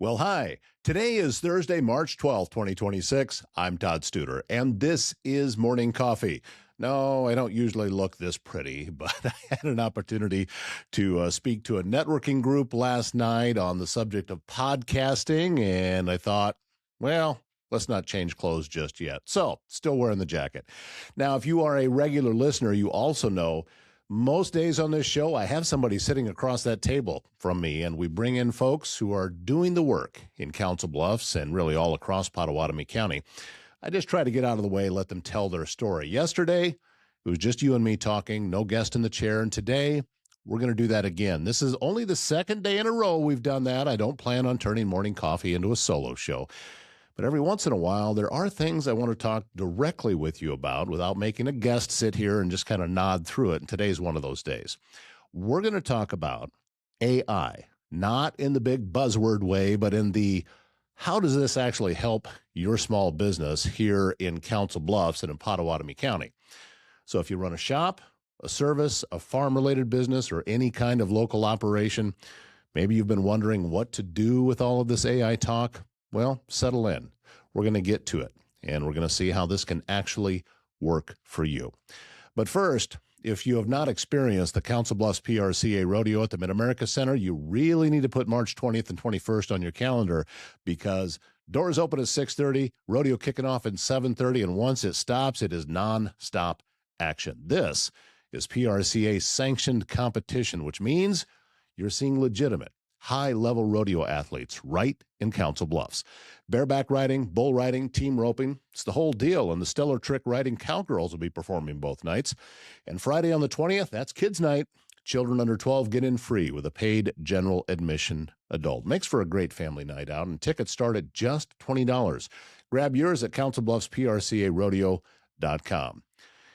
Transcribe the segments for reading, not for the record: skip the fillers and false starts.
Well, hi. Today is Thursday, March 12th, 2026. I'm Todd Studer, and this is Morning Coffee. No, I don't usually look this pretty, but I had an opportunity to speak to a networking group last night on the subject of podcasting, and I thought, well, let's not change clothes just yet. So, still wearing the jacket. Now, if you are a regular listener, you also know most days on this show, I have somebody sitting across that table from me, and we bring in folks who are doing the work in Council Bluffs and really all across Pottawatomie County. I just try to get out of the way, let them tell their story. Yesterday, it was just you and me talking, no guest in the chair, and today we're going to do that again. This is only the second day in a row we've done that. I don't plan on turning Morning Coffee into a solo show. But every once in a while, there are things I want to talk directly with you about without making a guest sit here and just kind of nod through it. And today's one of those days. We're going to talk about AI, not in the big buzzword way, but in the how does this actually help your small business here in Council Bluffs and in Pottawatomie County? So if you run a shop, a service, a farm-related business, or any kind of local operation, maybe you've been wondering what to do with all of this AI talk. Well, settle in. We're going to get to it, and we're going to see how this can actually work for you. But first, if you have not experienced the Council Bluffs PRCA Rodeo at the Mid-America Center, you really need to put March 20th and 21st on your calendar because doors open at 6:30, rodeo kicking off at 7:30, and once it stops, it is non-stop action. This is PRCA sanctioned competition, which means you're seeing legitimate high-level rodeo athletes right in Council Bluffs. Bareback riding, bull riding, team roping, it's the whole deal, and the stellar trick riding cowgirls will be performing both nights. And Friday on the 20th, that's kids' night. Children under 12 get in free with a paid general admission adult. Makes for a great family night out, and tickets start at just $20. Grab yours at councilbluffsprcarodeo.com.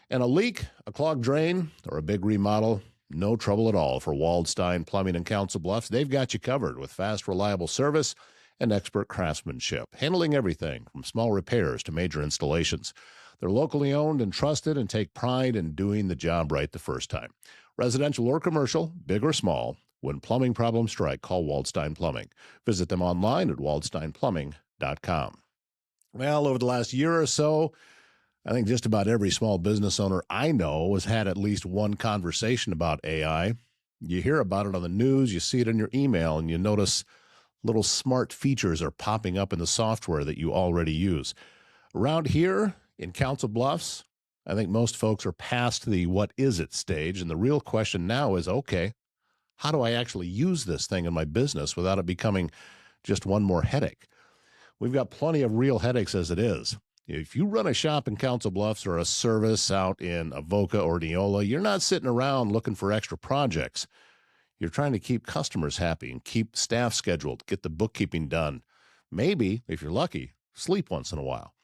And a leak, a clogged drain, or a big remodel, no trouble at all for Waldstein Plumbing and Council Bluffs. They've got you covered with fast, reliable service and expert craftsmanship, handling everything from small repairs to major installations. They're locally owned and trusted and take pride in doing the job right the first time. Residential or commercial, big or small, when plumbing problems strike, call Waldstein Plumbing. Visit them online at waldsteinplumbing.com. Well, over the last year or so, I think just about every small business owner I know has had at least one conversation about AI. You hear about it on the news, you see it in your email, and you notice little smart features are popping up in the software that you already use. Around here in Council Bluffs, I think most folks are past the what is it stage, and the real question now is, okay, how do I actually use this thing in my business without it becoming just one more headache? We've got plenty of real headaches as it is. If you run a shop in Council Bluffs or a service out in Avoca or Neola, you're not sitting around looking for extra projects. You're trying to keep customers happy and keep staff scheduled, get the bookkeeping done. Maybe, if you're lucky, sleep once in a while.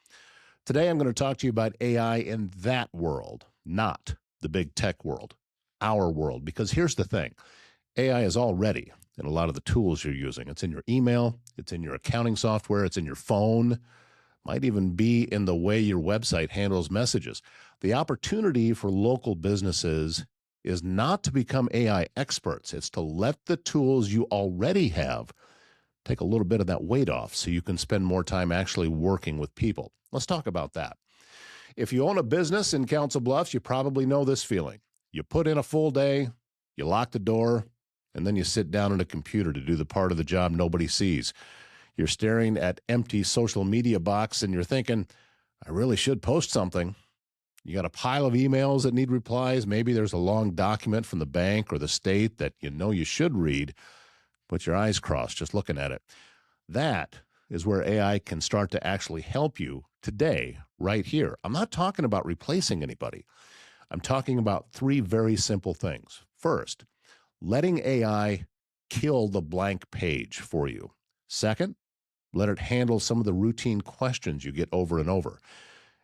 Today, I'm going to talk to you about AI in that world, not the big tech world, our world. Because here's the thing. AI is already in a lot of the tools you're using. It's in your email, it's in your accounting software, it's in your phone, might even be in the way your website handles messages. The opportunity for local businesses is not to become AI experts. It's to let the tools you already have take a little bit of that weight off so you can spend more time actually working with people. Let's talk about that. If you own a business in Council Bluffs, you probably know this feeling. You put in a full day, you lock the door, and then you sit down at a computer to do the part of the job nobody sees. You're staring at empty social media box and you're thinking, I really should post something. You got a pile of emails that need replies. Maybe there's a long document from the bank or the state that you know you should read, but your eyes crossed just looking at it. That is where AI can start to actually help you today, right here. I'm not talking about replacing anybody. I'm talking about three very simple things. First, letting AI kill the blank page for you. Second, let it handle some of the routine questions you get over and over.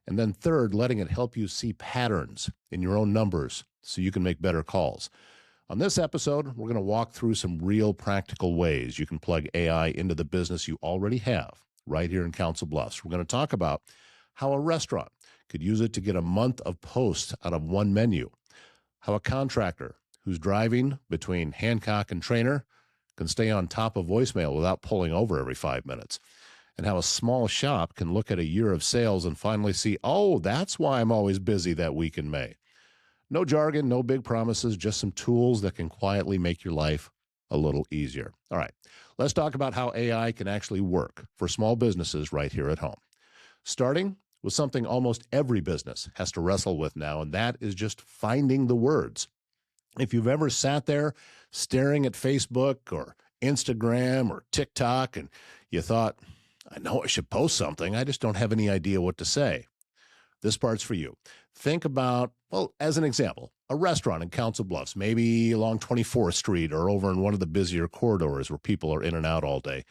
And then third, letting it help you see patterns in your own numbers so you can make better calls. On this episode, we're going to walk through some real practical ways you can plug AI into the business you already have right here in Council Bluffs. We're going to talk about how a restaurant could use it to get a month of posts out of one menu, how a contractor who's driving between Hancock and Trainer can stay on top of voicemail without pulling over every 5 minutes, and how a small shop can look at a year of sales and finally see, oh, that's why I'm always busy that week in May. No jargon, no big promises, just some tools that can quietly make your life a little easier. All right, let's talk about how AI can actually work for small businesses right here at home. Starting with something almost every business has to wrestle with now, and that is just finding the words. If you've ever sat there staring at Facebook or Instagram or TikTok and you thought, I know I should post something, I just don't have any idea what to say. This part's for you. Think about, well, as an example, a restaurant in Council Bluffs, maybe along 24th Street or over in one of the busier corridors where people are in and out all day.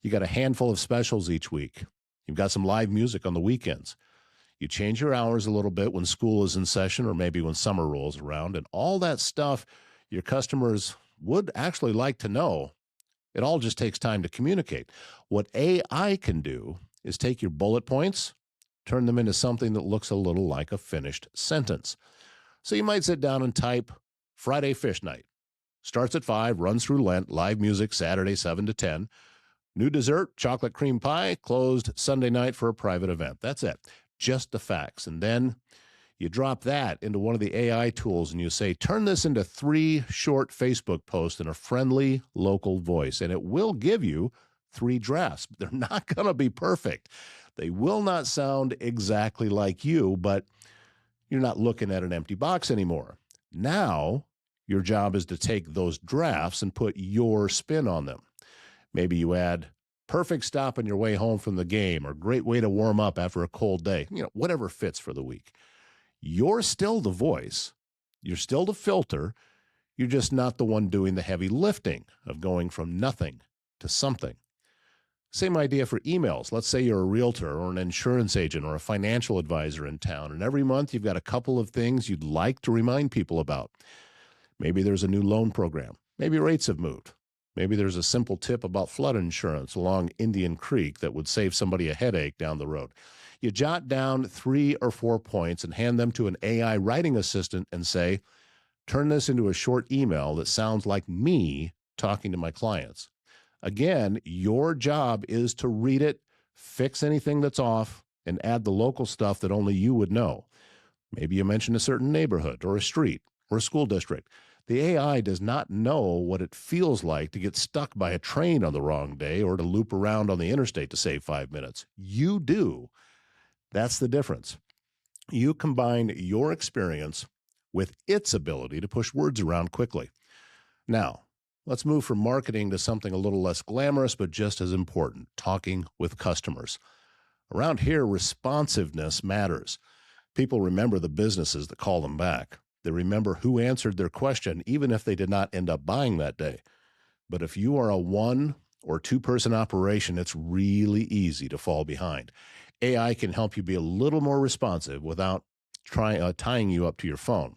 You got a handful of specials each week. You've got some live music on the weekends. You change your hours a little bit when school is in session or maybe when summer rolls around, and all that stuff your customers would actually like to know. It all just takes time to communicate. What AI can do is take your bullet points, turn them into something that looks a little like a finished sentence. So you might sit down and type Friday fish night. Starts at 5, runs through Lent, live music Saturday 7 to 10. New dessert, chocolate cream pie, closed Sunday night for a private event. That's it. Just the facts. And then you drop that into one of the AI tools and you say, turn this into 3 short Facebook posts in a friendly local voice. And it will give you 3 drafts. They're not going to be perfect. They will not sound exactly like you, but you're not looking at an empty box anymore. Now, your job is to take those drafts and put your spin on them. Maybe you add perfect stop on your way home from the game or great way to warm up after a cold day, whatever fits for the week. You're still the voice. You're still the filter. You're just not the one doing the heavy lifting of going from nothing to something. Same idea for emails. Let's say you're a realtor or an insurance agent or a financial advisor in town, and every month you've got a couple of things you'd like to remind people about. Maybe there's a new loan program. Maybe rates have moved. Maybe there's a simple tip about flood insurance along Indian Creek that would save somebody a headache down the road. You jot down 3 or 4 points and hand them to an AI writing assistant and say, turn this into a short email that sounds like me talking to my clients. Again, your job is to read it, fix anything that's off, and add the local stuff that only you would know. Maybe you mention a certain neighborhood or a street or a school district. The AI does not know what it feels like to get stuck by a train on the wrong day or to loop around on the interstate to save 5 minutes. You do. That's the difference. You combine your experience with its ability to push words around quickly. Now, let's move from marketing to something a little less glamorous, but just as important, talking with customers. Around here, responsiveness matters. People remember the businesses that call them back. They remember who answered their question, even if they did not end up buying that day. But if you are a 1 or 2 person operation, it's really easy to fall behind. AI can help you be a little more responsive without tying you up to your phone.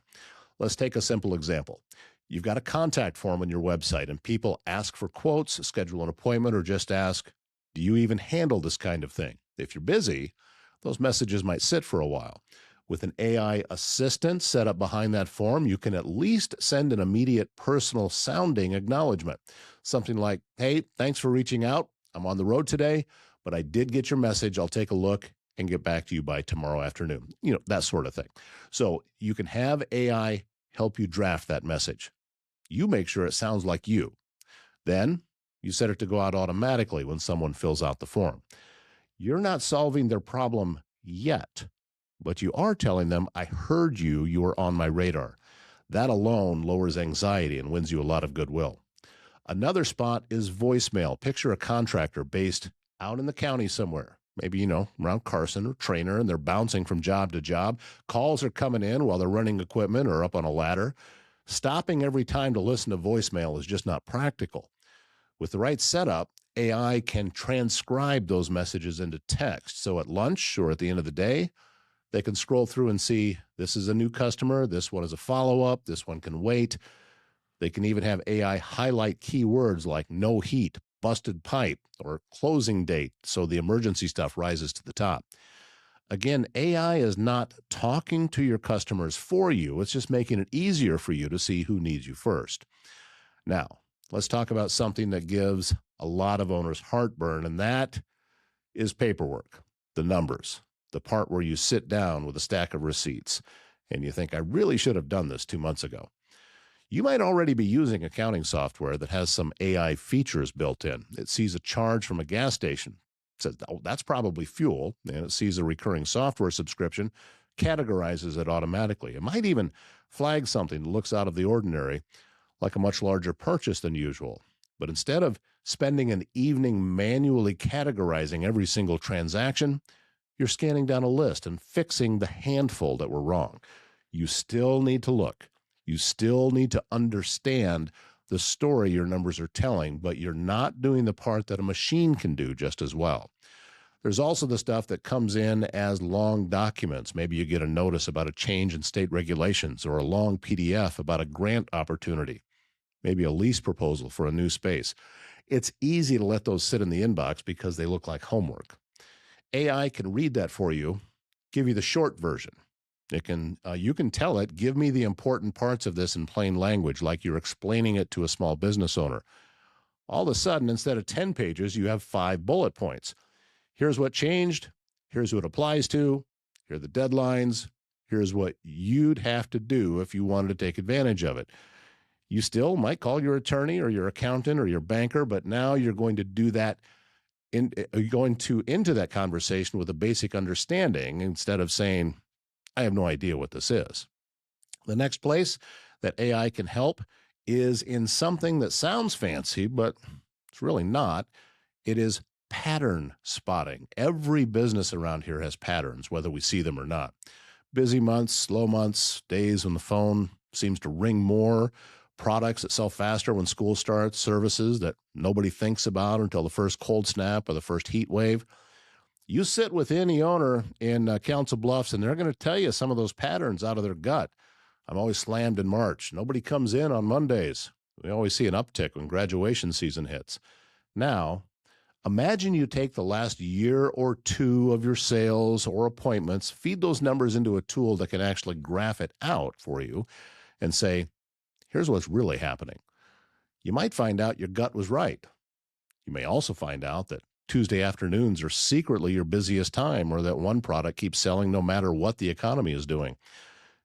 Let's take a simple example. You've got a contact form on your website, and people ask for quotes, schedule an appointment, or just ask, do you even handle this kind of thing? If you're busy, those messages might sit for a while. With an AI assistant set up behind that form, you can at least send an immediate personal sounding acknowledgement. Something like, hey, thanks for reaching out. I'm on the road today, but I did get your message. I'll take a look and get back to you by tomorrow afternoon. That sort of thing. So you can have AI help you draft that message. You make sure it sounds like you. Then you set it to go out automatically when someone fills out the form. You're not solving their problem yet, but you are telling them, I heard you, you were on my radar. That alone lowers anxiety and wins you a lot of goodwill. Another spot is voicemail. Picture a contractor based out in the county somewhere, maybe, around Carson or Trainer, and they're bouncing from job to job. Calls are coming in while they're running equipment or up on a ladder. Stopping every time to listen to voicemail is just not practical. With the right setup, AI can transcribe those messages into text. So at lunch or at the end of the day, they can scroll through and see, this is a new customer, this one is a follow-up, this one can wait. They can even have AI highlight keywords like no heat, busted pipe, or closing date, so the emergency stuff rises to the top. Again, AI is not talking to your customers for you. It's just making it easier for you to see who needs you first. Now, let's talk about something that gives a lot of owners heartburn, and that is paperwork, the numbers, the part where you sit down with a stack of receipts and you think, I really should have done this 2 months ago. You might already be using accounting software that has some AI features built in. It sees a charge from a gas station, says, oh, that's probably fuel, and it sees a recurring software subscription, categorizes it automatically. It might even flag something that looks out of the ordinary, like a much larger purchase than usual. But instead of spending an evening manually categorizing every single transaction, you're scanning down a list and fixing the handful that were wrong. You still need to look. You still need to understand the story your numbers are telling, but you're not doing the part that a machine can do just as well. There's also the stuff that comes in as long documents. Maybe you get a notice about a change in state regulations or a long PDF about a grant opportunity, maybe a lease proposal for a new space. It's easy to let those sit in the inbox because they look like homework. AI can read that for you, give you the short version. You can tell it, give me the important parts of this in plain language, like you're explaining it to a small business owner. All of a sudden, instead of 10 pages, you have 5 bullet points. Here's what changed. Here's what applies to. Here are the deadlines. Here's what you'd have to do if you wanted to take advantage of it. You still might call your attorney or your accountant or your banker, but now you're going to do that. You're going into that conversation with a basic understanding instead of saying, I have no idea what this is. The next place that AI can help is in something that sounds fancy, but it's really not. It is pattern spotting. Every business around here has patterns, whether we see them or not. Busy months, slow months, days when the phone seems to ring more, products that sell faster when school starts, services that nobody thinks about until the first cold snap or the first heat wave. You sit with any owner in Council Bluffs, and they're going to tell you some of those patterns out of their gut. I'm always slammed in March. Nobody comes in on Mondays. We always see an uptick when graduation season hits. Now, imagine you take the last year or two of your sales or appointments, feed those numbers into a tool that can actually graph it out for you and say, here's what's really happening. You might find out your gut was right. You may also find out that Tuesday afternoons are secretly your busiest time, or that one product keeps selling no matter what the economy is doing,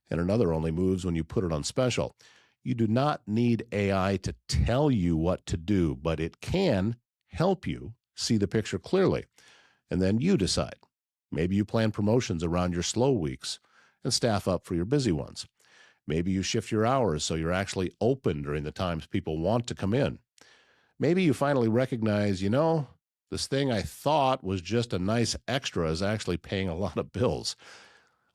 and another only moves when you put it on special. You do not need AI to tell you what to do, but it can help you see the picture clearly, and then you decide. Maybe you plan promotions around your slow weeks and staff up for your busy ones. Maybe you shift your hours so you're actually open during the times people want to come in. Maybe you finally recognize, this thing I thought was just a nice extra is actually paying a lot of bills.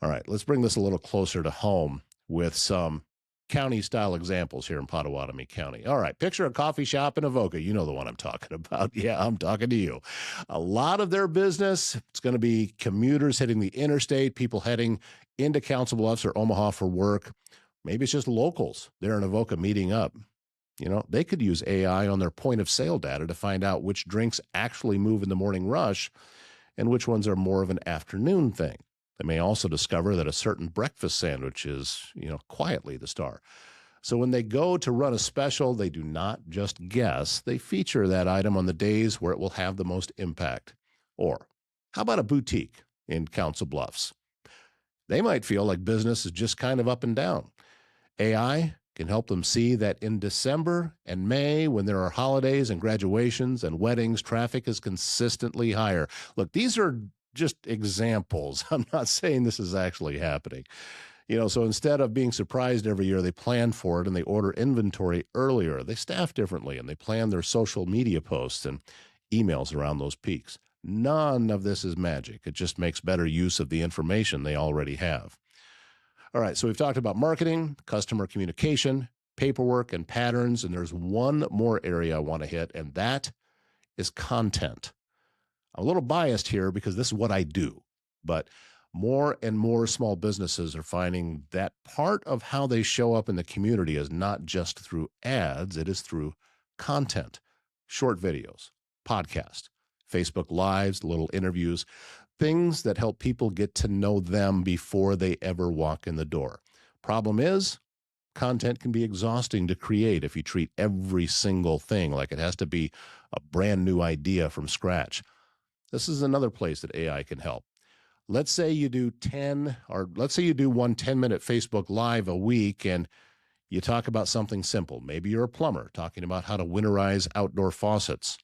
All right, let's bring this a little closer to home with some county-style examples here in Potawatomi County. All right, picture a coffee shop in Avoca. You know the one I'm talking about. Yeah, I'm talking to you. A lot of their business, it's going to be commuters hitting the interstate, people heading into Council Bluffs or Omaha for work. Maybe it's just locals there in Avoca meeting up. They could use AI on their point of sale data to find out which drinks actually move in the morning rush and which ones are more of an afternoon thing. They may also discover that a certain breakfast sandwich is, quietly the star. So when they go to run a special, they do not just guess. They feature that item on the days where it will have the most impact. Or how about a boutique in Council Bluffs? They might feel like business is just kind of up and down. AI can help them see that in December and May, when there are holidays and graduations and weddings, traffic is consistently higher. Look, these are just examples. I'm not saying this is actually happening. So instead of being surprised every year, they plan for it and they order inventory earlier. They staff differently and they plan their social media posts and emails around those peaks. None of this is magic. It just makes better use of the information they already have. All right, so we've talked about marketing, customer communication, paperwork, and patterns, and there's one more area I want to hit, and that is content. I'm a little biased here because this is what I do, but more and more small businesses are finding that part of how they show up in the community is not just through ads, it is through content, short videos, podcasts, Facebook Lives, little interviews, things that help people get to know them before they ever walk in the door. Problem is, content can be exhausting to create if you treat every single thing like it has to be a brand new idea from scratch. This is another place that AI can help. Let's say you do 10, or let's say you do one 10-minute Facebook Live a week and you talk about something simple. Maybe you're a plumber talking about how to winterize outdoor faucets.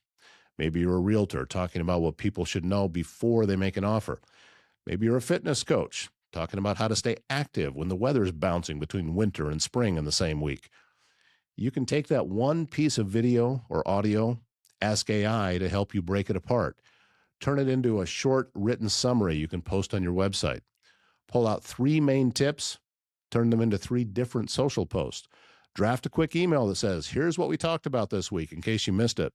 Maybe you're a realtor talking about what people should know before they make an offer. Maybe you're a fitness coach talking about how to stay active when the weather's bouncing between winter and spring in the same week. You can take that one piece of video or audio, ask AI to help you break it apart. Turn it into a short written summary you can post on your website. Pull out 3 main tips, turn them into 3 different social posts. Draft a quick email that says, here's what we talked about this week in case you missed it.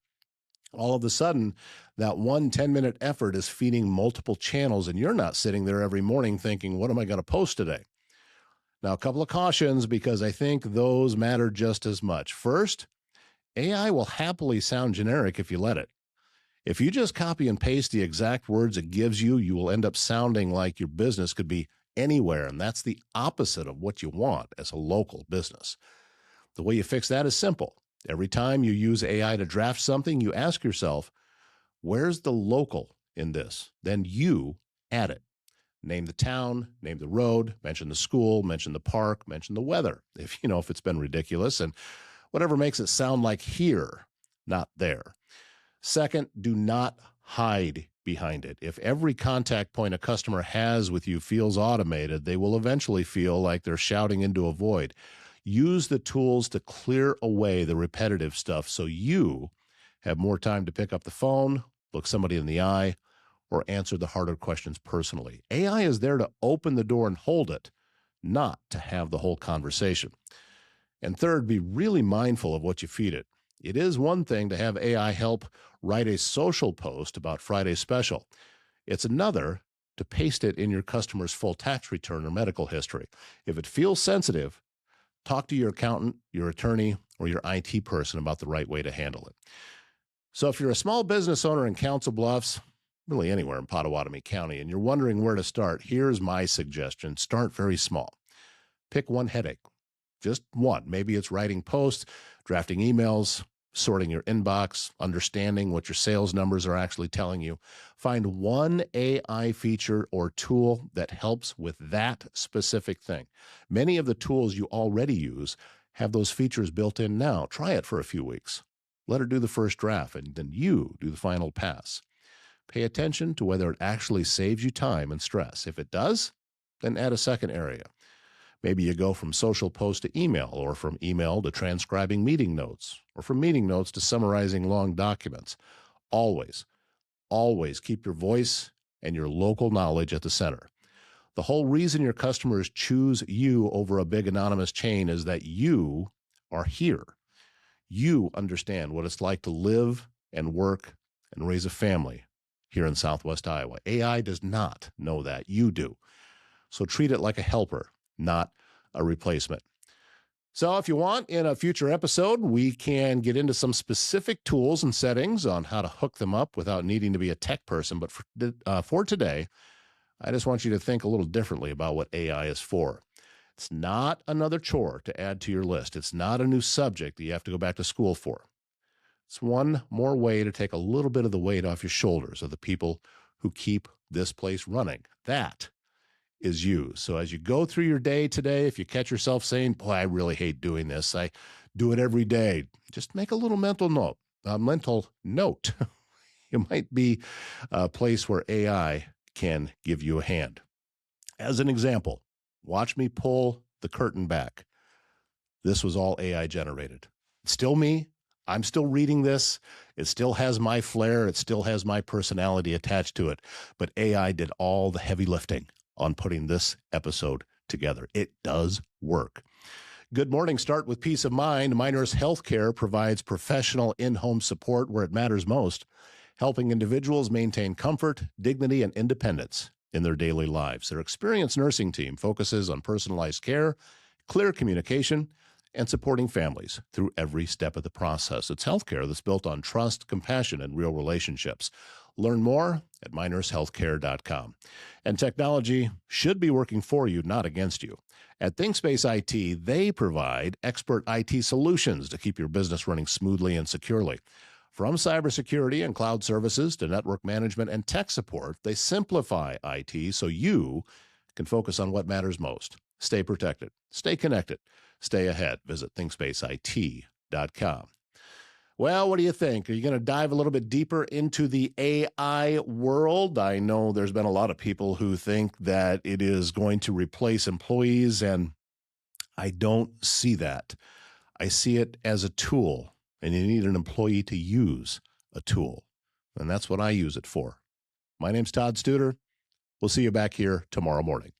All of a sudden, that one 10-minute effort is feeding multiple channels, and you're not sitting there every morning thinking, what am I going to post today? Now, a couple of cautions, because I think those matter just as much. First, AI will happily sound generic if you let it. If you just copy and paste the exact words it gives you, you will end up sounding like your business could be anywhere, and that's the opposite of what you want as a local business. The way you fix that is simple. Every time you use AI to draft something, you ask yourself, where's the local in this? Then you add it. Name the town, name the road, mention the school, mention the park, mention the weather, if it's been ridiculous, and whatever makes it sound like here, not there. Second, do not hide behind it. If every contact point a customer has with you feels automated, they will eventually feel like they're shouting into a void. Use the tools to clear away the repetitive stuff so you have more time to pick up the phone, look somebody in the eye, or answer the harder questions personally. AI is there to open the door and hold it, not to have the whole conversation. And third, be really mindful of what you feed it. It is one thing to have AI help write a social post about Friday's special. It's another to paste it in your customer's full tax return or medical history. If it feels sensitive, talk to your accountant, your attorney, or your IT person about the right way to handle it. So if you're a small business owner in Council Bluffs, really anywhere in Pottawatomie County, and you're wondering where to start, here's my suggestion. Start very small. Pick one headache, just one. Maybe it's writing posts, drafting emails, sorting your inbox, understanding what your sales numbers are actually telling you. Find one AI feature or tool that helps with that specific thing. Many of the tools you already use have those features built in now. Try it for a few weeks. Let her do the first draft, and then you do the final pass. Pay attention to whether it actually saves you time and stress. If it does, then add a second area. Maybe you go from social post to email, or from email to transcribing meeting notes, or from meeting notes to summarizing long documents. Always, always keep your voice and your local knowledge at the center. The whole reason your customers choose you over a big anonymous chain is that you are here. You understand what it's like to live and work and raise a family here in Southwest Iowa. AI does not know that. You do. So treat it like a helper, not a replacement. So if you want, in a future episode, we can get into some specific tools and settings on how to hook them up without needing to be a tech person. But for today, I just want you to think a little differently about what AI is for. It's not another chore to add to your list. It's not a new subject that you have to go back to school for. It's one more way to take a little bit of the weight off your shoulders of the people who keep this place running. That is you. So as you go through your day today, if you catch yourself saying, boy, I really hate doing this, I do it every day, just make a little mental note. It might be a place where AI can give you a hand. As an example, watch me pull the curtain back. This was all AI generated. It's still me. I'm still reading this. It still has my flair. It still has my personality attached to it. But AI did all the heavy lifting on putting this episode together. It does work. Good morning. Start with peace of mind. Miners Healthcare provides professional in-home support where it matters most, helping individuals maintain comfort, dignity, and independence in their daily lives. Their experienced nursing team focuses on personalized care, clear communication, and supporting families through every step of the process. It's healthcare that's built on trust, compassion, and real relationships. Learn more at mynursehealthcare.com. And technology should be working for you, not against you. At ThinkSpace IT, they provide expert IT solutions to keep your business running smoothly and securely. From cybersecurity and cloud services to network management and tech support, they simplify IT so you can focus on what matters most. Stay protected, stay connected, stay ahead. Visit ThinkSpaceIT.com. Well, what do you think? Are you going to dive a little bit deeper into the AI world? I know there's been a lot of people who think that it is going to replace employees, and I don't see that. I see it as a tool, and you need an employee to use a tool. And that's what I use it for. My name's Todd Studer. We'll see you back here tomorrow morning.